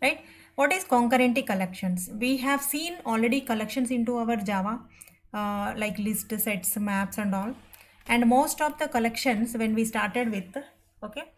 right? What is concurrency collections? We have seen already collections into our Java, like list, sets, maps, and all. And most of the collections, when we started with, okay,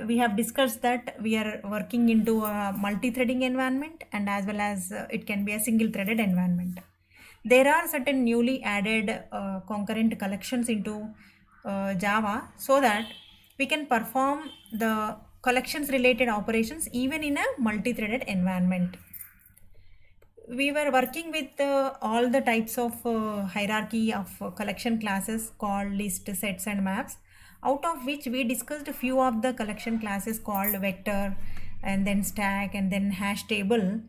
we have discussed that we are working into a multi-threading environment, and as well as it can be a single-threaded environment. There are certain newly added concurrent collections into Java, so that we can perform the collections related operations even in a multi-threaded environment. We were working with all the types of hierarchy of collection classes called list, sets, and maps, out of which we discussed a few of the collection classes called vector, and then stack, and then hash table.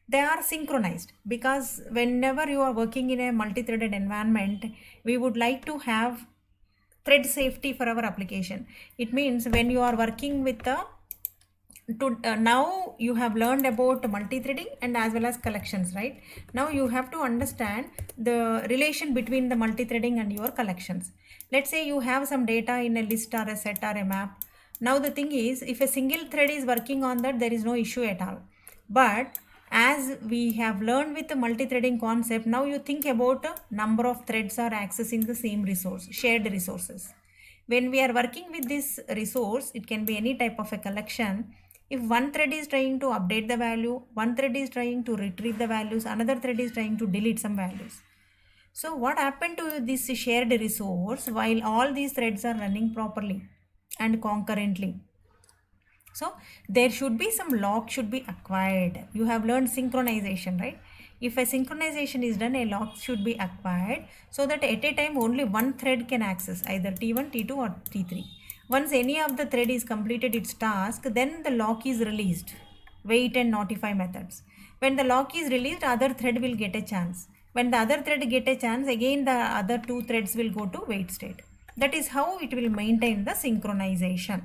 They are synchronized because whenever you are working in a multi-threaded environment, we would like to have thread safety for our application. It means when you are working with the now you have learned about multi-threading and as well as collections, right? Now you have to understand the relation between the multi-threading and your collections. Let's say you have some data in a list or a set or a map. Now the thing is, if a single thread is working on that, there is no issue at all. But as we have learned with the multi-threading concept, now you think about a number of threads are accessing the same resource, shared resources. When we are working with this resource, it can be any type of a collection. If one thread is trying to update the value, one thread is trying to retrieve the values, another thread is trying to delete some values. So what happened to this shared resource while all these threads are running properly and concurrently? So there should be some lock should be acquired. You have learned synchronization, right? If a synchronization is done, a lock should be acquired so that at a time only one thread can access either T1, T2 or T3. Once any of the thread is completed its task, then the lock is released. Wait and notify methods. When the lock is released, other thread will get a chance. When the other thread get a chance, again the other two threads will go to wait state. That is how it will maintain the synchronization.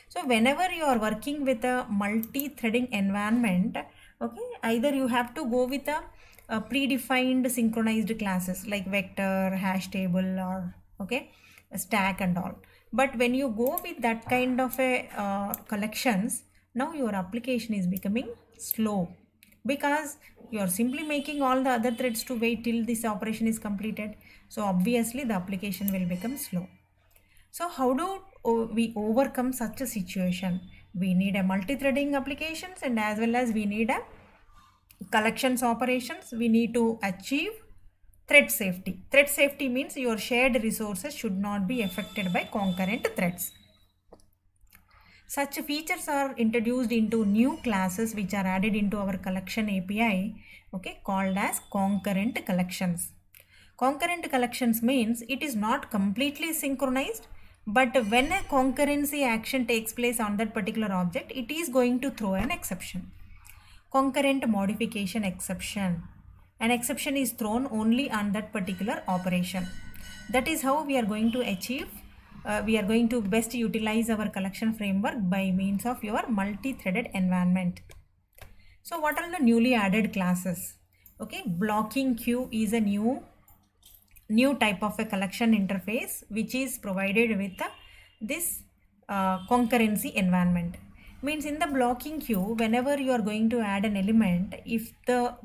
So whenever you are working with a multi-threading environment, okay, either you have to go with a predefined synchronized classes like vector, hash table, or okay, a stack and all. But when you go with that kind of a collections, now your application is becoming slow because you are simply making all the other threads to wait till this operation is completed. So obviously the application will become slow. So how do we overcome such a situation? We need a multi-threading applications, and as well as we need a collections operations. We need to achieve thread safety. Thread safety means your shared resources should not be affected by concurrent threads. Such features are introduced into new classes which are added into our collection API, okay, called as concurrent collections. Concurrent collections means it is not completely synchronized, but when a concurrency action takes place on that particular object, it is going to throw an exception. Concurrent modification exception. An exception is thrown only on that particular operation. That is how we are going to achieve, we are going to best utilize our collection framework by means of your multi-threaded environment. So what are the newly added classes? Okay, blocking queue is a new type of a collection interface which is provided with this concurrency environment. Means in the blocking queue, whenever you are going to add an element, if the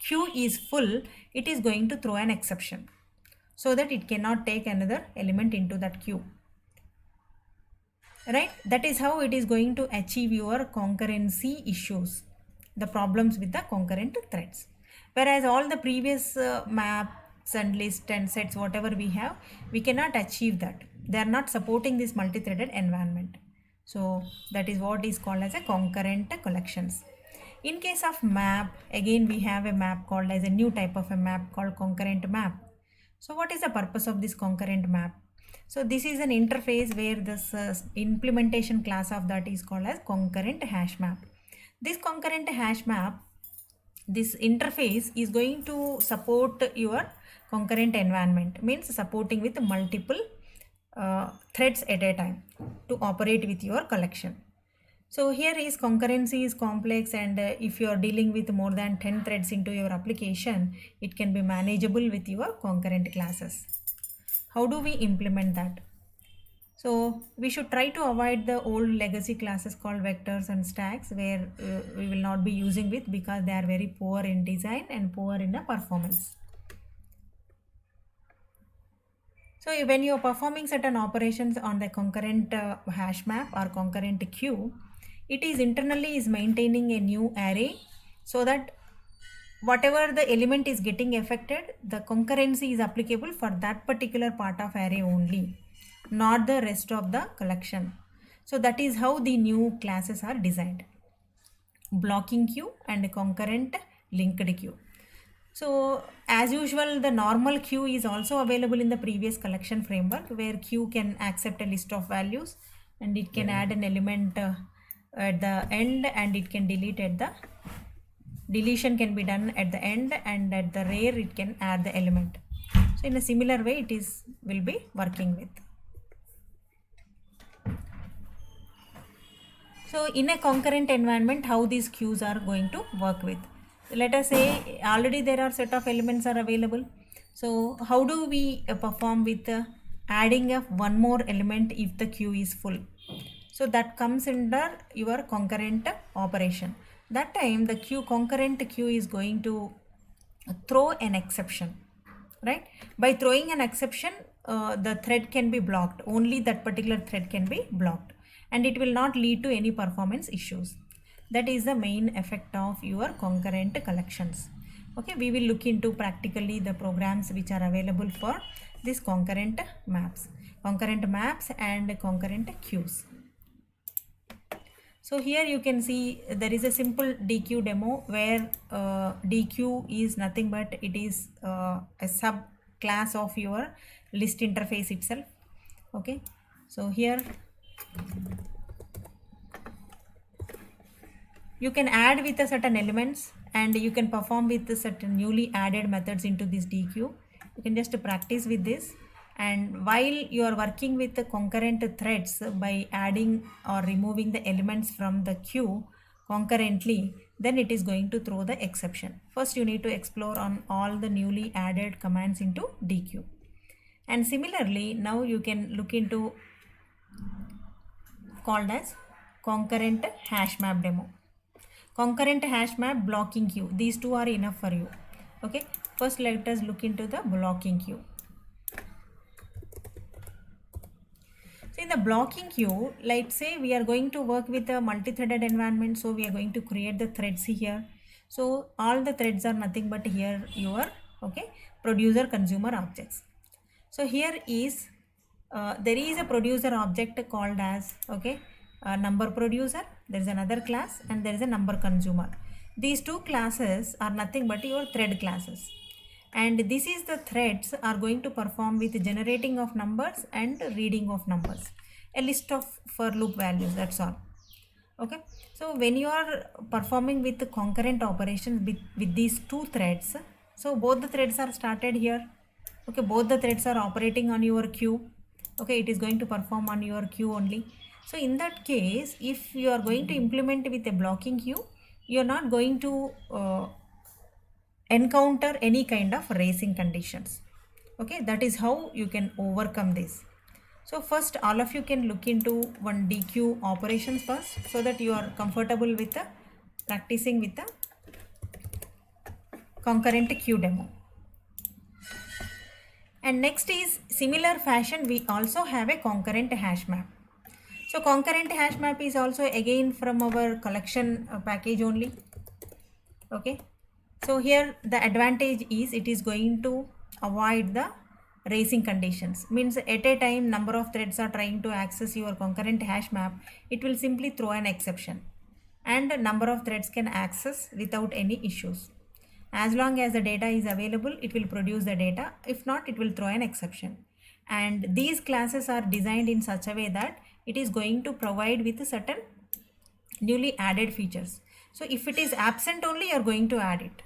queue is full, it is going to throw an exception so that it cannot take another element into that queue, right? That is how it is going to achieve your concurrency issues, the problems with the concurrent threads. Whereas all the previous maps and lists and sets whatever we have, we cannot achieve that. They are not supporting this multi-threaded environment. So that is what is called as a concurrent collections. In case of map, again we have a map called as a new type of a map called concurrent map. So what is the purpose of this concurrent map? So this is an interface where this implementation class of that is called as concurrent hash map. This concurrent hash map, this interface is going to support your concurrent environment, means supporting with multiple threads at a time to operate with your collection. So here is concurrency is complex, and if you are dealing with more than 10 threads into your application, it can be manageable with your concurrent classes. How do we implement that? So we should try to avoid the old legacy classes called vectors and stacks, where we will not be using with, because they are very poor in design and poor in the performance. So when you are performing certain operations on the concurrent hash map or concurrent queue, it is internally is maintaining a new array, so that whatever the element is getting affected, the concurrency is applicable for that particular part of array only, not the rest of the collection. So that is how the new classes are designed: blocking queue and concurrent linked queue. So as usual, the normal queue is also available in the previous collection framework, where queue can accept a list of values and it can add an element at the end, and it can delete at the deletion can be done at the end, and at the rear it can add the element. So in a similar way it is will be working with. So in a concurrent environment, how these queues are going to work with? Let us say already there are set of elements are available. So how do we perform with adding of one more element if the queue is full? So that comes under your concurrent operation. That time the concurrent queue is going to throw an exception, right? By throwing an exception, the thread can be blocked. Only that particular thread can be blocked, and it will not lead to any performance issues. That is the main effect of your concurrent collections. Okay, we will look into practically the programs which are available for this concurrent maps and concurrent queues. So here you can see there is a simple DQ demo, where DQ is nothing but it is a sub class of your list interface itself. Okay, so here you can add with a certain elements, and you can perform with the certain newly added methods into this DQ. You can just practice with this, and while you are working with the concurrent threads by adding or removing the elements from the queue concurrently, then it is going to throw the exception. First you need to explore on all the newly added commands into DQ. And similarly, now you can look into called as concurrent hash map demo. Concurrent hash map, blocking queue, these two are enough for you. Okay, first let us look into the blocking queue. So in the blocking queue, let's say we are going to work with a multi-threaded environment, so we are going to create the threads here. So all the threads are nothing but here your producer consumer objects. So here is there is a producer object called as number producer. There is another class, and there is a number consumer. These two classes are nothing but your thread classes, and this is the threads are going to perform with generating of numbers and reading of numbers, a list of for loop values, that's all. Okay, so when you are performing with the concurrent operations with these two threads, so both the threads are started here. Okay, both the threads are operating on your queue. Okay, it is going to perform on your queue only. So in that case, if you are going to implement with a blocking queue, you are not going to encounter any kind of racing conditions. Okay, that is how you can overcome this. So first all of you can look into one DQ operations first, so that you are comfortable with the practicing with the concurrent queue demo. And next is similar fashion, we also have a concurrent hash map. So concurrent hash map is also again from our collection package only. Okay, so here the advantage is it is going to avoid the racing conditions. Means at a time number of threads are trying to access your concurrent hash map, it will simply throw an exception, and a number of threads can access without any issues. As long as the data is available, it will produce the data. If not, it will throw an exception. And these classes are designed in such a way that it is going to provide with certain newly added features. So if it is absent only, you are going to add it.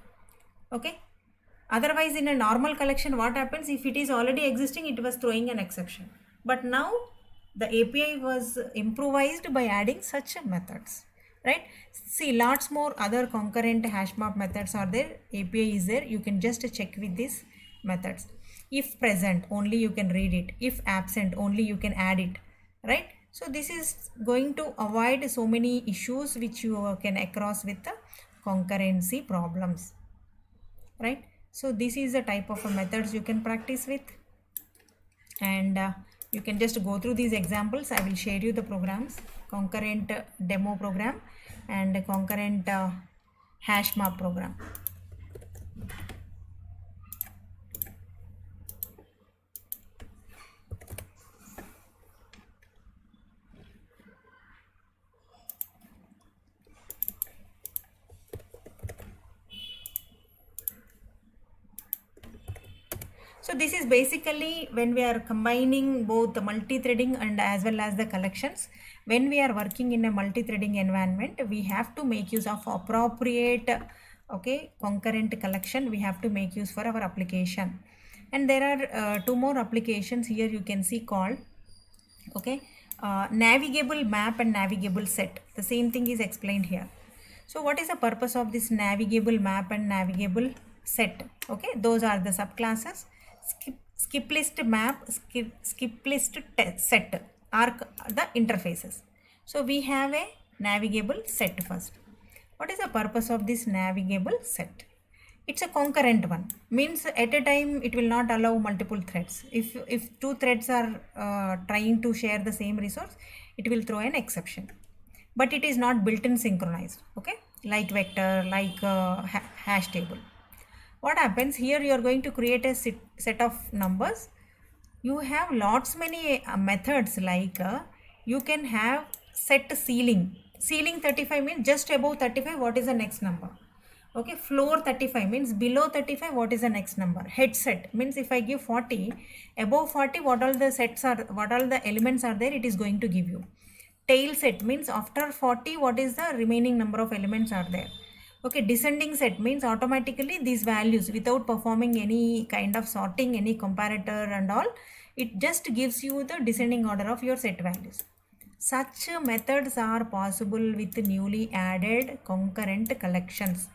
Okay, otherwise in a normal collection, what happens, if it is already existing, it was throwing an exception. But now the API was improvised by adding such methods, right? See, lots more other concurrent hash map methods are there. API is there, you can just check with these methods. If present, only you can read it. If absent, only you can add it. right? So this is going to avoid so many issues which you can across with the concurrency problems, right? So this is the type of methods you can practice with, and you can just go through these examples. I will share you the programs, concurrent demo program and concurrent hash map program. So this is basically when we are combining both the multi-threading and as well as the collections. When we are working in a multi-threading environment, we have to make use of appropriate, okay, concurrent collection. We have to make use for our application. And there are two more applications here you can see called, okay, navigable map and navigable set. The same thing is explained here. So what is the purpose of this navigable map and navigable set? Okay, those are the subclasses. Skip list map, skip list set are the interfaces. So we have a navigable set first. What is the purpose of this navigable set? It's a concurrent one, means at a time it will not allow multiple threads. If two threads are trying to share the same resource, it will throw an exception, but it is not built-in synchronized, okay, like vector, like hash table. What happens here, you are going to create a set of numbers. You have lots many methods, like you can have set ceiling 35 means just above 35 what is the next number, okay. Floor 35 means below 35 what is the next number. Head set means if I give 40, above 40 what all the sets are, what all the elements are there, it is going to give you. Tail set means after 40 what is the remaining number of elements are there, okay. Descending set means automatically these values without performing any kind of sorting, any comparator and all, it just gives you the descending order of your set values. Such methods are possible with newly added concurrent collections,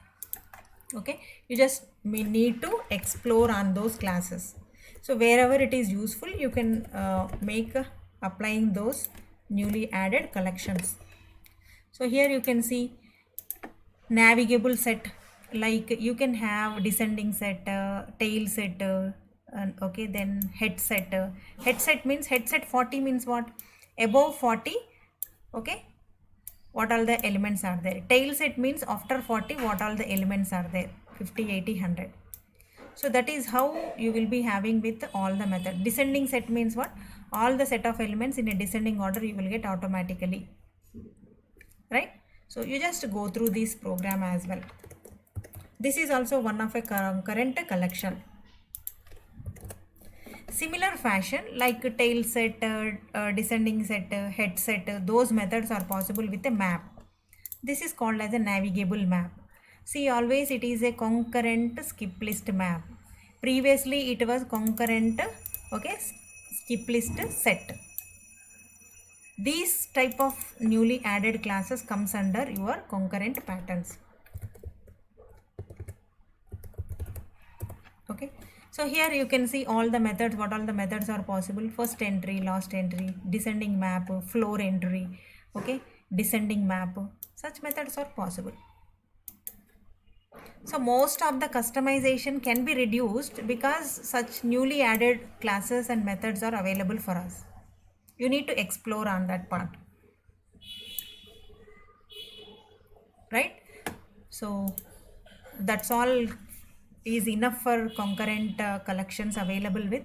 okay. You just may need to explore on those classes. So wherever it is useful, you can make applying those newly added collections. So here you can see navigable set, like you can have descending set, tail set, and okay, then head set. Head set means head set 40 means what, above 40, okay, what all the elements are there. Tail set means after 40 what all the elements are there, 50, 80, 100. So that is how you will be having with all the method. Descending set means what, all the set of elements in a descending order you will get automatically, right? So you just go through this program as well. This is also one of a concurrent collection. Similar fashion, like tail set, descending set, head set, those methods are possible with a map. This is called as a navigable map. See, always it is a concurrent skip list map. Previously it was concurrent, okay, skip list set. These type of newly added classes comes under your concurrent patterns, okay. So here you can see all the methods, what all the methods are possible. First entry, last entry, descending map, floor entry, okay, descending map, such methods are possible. So most of the customization can be reduced because such newly added classes and methods are available for us. You need to explore on that part, right? So that's all is enough for concurrent collections available with,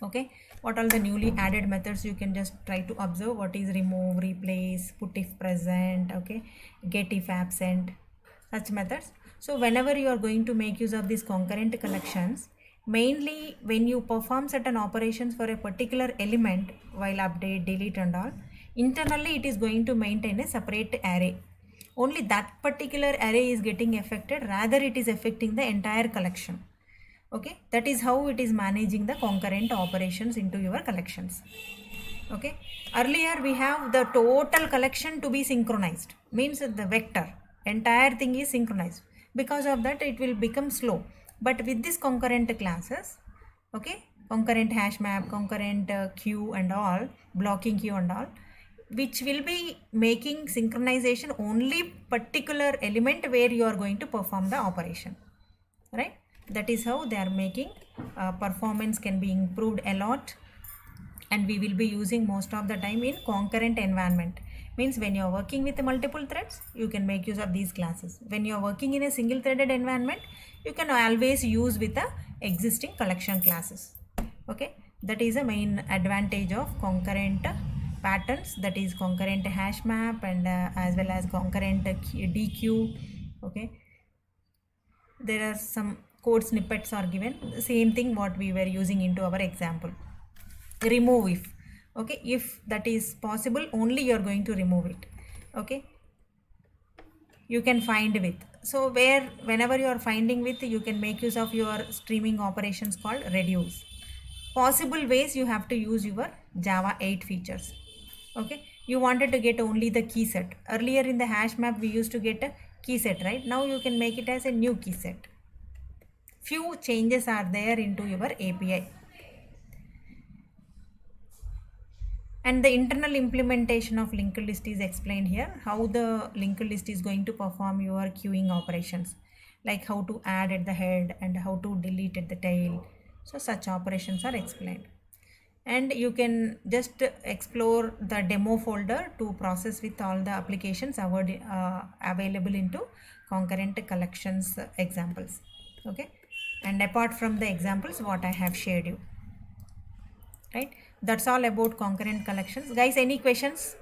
okay. What are the newly added methods, you can just try to observe. What is remove, replace, put if present, okay, get if absent, such methods. So whenever you are going to make use of these concurrent collections, mainly when you perform certain operations for a particular element, while update, delete and all, internally it is going to maintain a separate array. Only that particular array is getting affected, rather it is affecting the entire collection, okay. That is how it is managing the concurrent operations into your collections, okay. Earlier we have the total collection to be synchronized, means the vector entire thing is synchronized. Because of that it will become slow, but with this concurrent classes, okay, concurrent hash map, concurrent queue and all, blocking queue and all, which will be making synchronization only particular element where you are going to perform the operation, right? That is how they are making performance can be improved a lot, and we will be using most of the time in concurrent environment. Means when you are working with multiple threads, you can make use of these classes. When you are working in a single threaded environment, you can always use with the existing collection classes. Okay, that is a main advantage of concurrent patterns, that is concurrent hash map and as well as concurrent DQ. Okay, there are some code snippets are given, same thing what we were using into our example. Remove if, okay, if that is possible only you are going to remove it. Okay, you can find with, so where whenever you are finding with, you can make use of your streaming operations called reduce. Possible ways you have to use your Java 8 features. Okay, you wanted to get only the key set. Earlier in the hash map we used to get a key set, right? Now you can make it as a new key set. Few changes are there into your API. And the internal implementation of linked list is explained here, how the linked list is going to perform your queuing operations, like how to add at the head and how to delete at the tail. So such operations are explained. And you can just explore the demo folder to process with all the applications available into concurrent collections examples. Okay, and apart from the examples what I have shared you, right? That's all about concurrent collections. Guys, any questions?